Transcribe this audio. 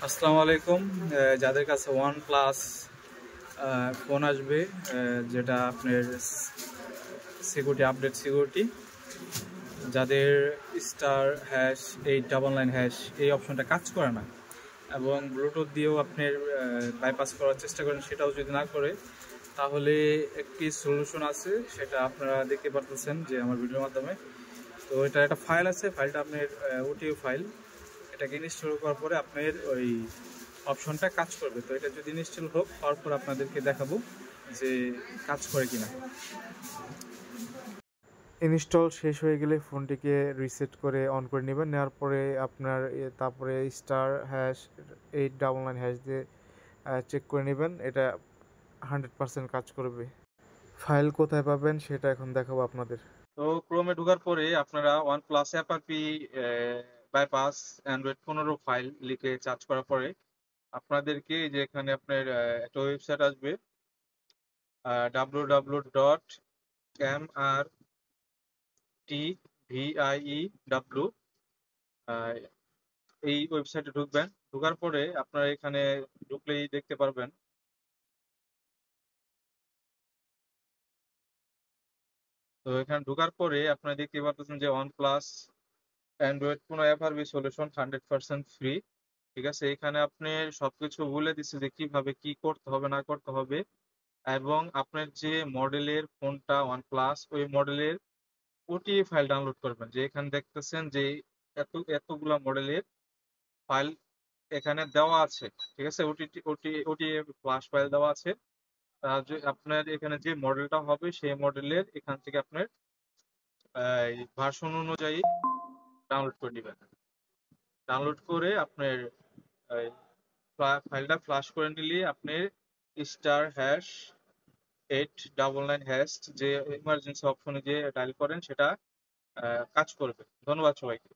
আসসালামু আলাইকুম। যাদের কাছে OnePlus ফোন আসবে, যেটা আপনার সিকিউরিটি যাদের *899# এই অপশনটা কাজ করে না এবং ব্লুটুথ দিয়েও আপনার বাইপাস করার চেষ্টা করেন, সেটাও যদি না করে, তাহলে একটি সলিউশন আছে, সেটা আপনারা দেখতে পারতেছেন যে আমার ভিডিওর মাধ্যমে। তো এটা একটা ফাইল আছে, ফাইলটা আপনার ওটিও ফাইল। এটাকে ইনস্টল করার পরে আপনার ওই অপশনটা কাজ করবে। তো এটা যদি ইনস্টল হোক, হওয়ার পর আপনাদেরকে দেখাবো যে কাজ করে কিনা। ইনস্টল শেষ হয়ে গেলে ফোনটিকে রিসেট করে অন করে নেবেন। নেওয়ার পরে আপনার তারপরে *899# দিয়ে চেক করে নেবেন। এটা 100% কাজ করবে। ফাইল কোথায় পাবেন সেটা এখন দেখাবো আপনাদের। তো ক্রোমে ঢোকার পরে আপনারা OnePlus অ্যাপারপি বাইপাস অ্যান্ড্রয়েড 15 ফাইল লিখে সার্চ করার পরে আপনাদেরকে যে এখানে আপনার একটা ওয়েবসাইট আসবে, www.mrtvieu, এই ওয়েবসাইটে ঢুকবেন। ঢোকার পরে আপনারা এখানে ঢুকলেই দেখতে পারবেন, তো এখানে ঢোকার পরে আপনারা দেখতে পাচ্ছেন যে OnePlus অ্যান্ড্রয়েড কোনো অ্যাপারবি সলিউশন 100% ফ্রি। ঠিক আছে, এখানে আপনি সবকিছু বলে দিচ্ছে যে কিভাবে কি করতে হবে না করতে হবে, এবং আপনার যে মডেলের ফোনটা OnePlus, ওই মডেলের ওটিএ ফাইল ডাউনলোড করবেন। যে এখানে দেখতেছেন যে এতগুলা মডেলের ফাইল এখানে দেওয়া আছে। ঠিক আছে, ওটিএ ফ্লাশ ফাইল দেওয়া আছে। আপনার এখানে যে মডেলটা হবে সেই মডেলের এখান থেকে আপনার ভার্সন অনুযায়ী ডাউনলোড করে নেবেন। ডাউনলোড করে আপনার ফাইলটা ফ্লাশ করে নিলে আপনি *899# যে ইমার্জেন্সি অপশনে যে ডায়াল করেন সেটা কাজ করবে। ধন্যবাদ সবাইকে।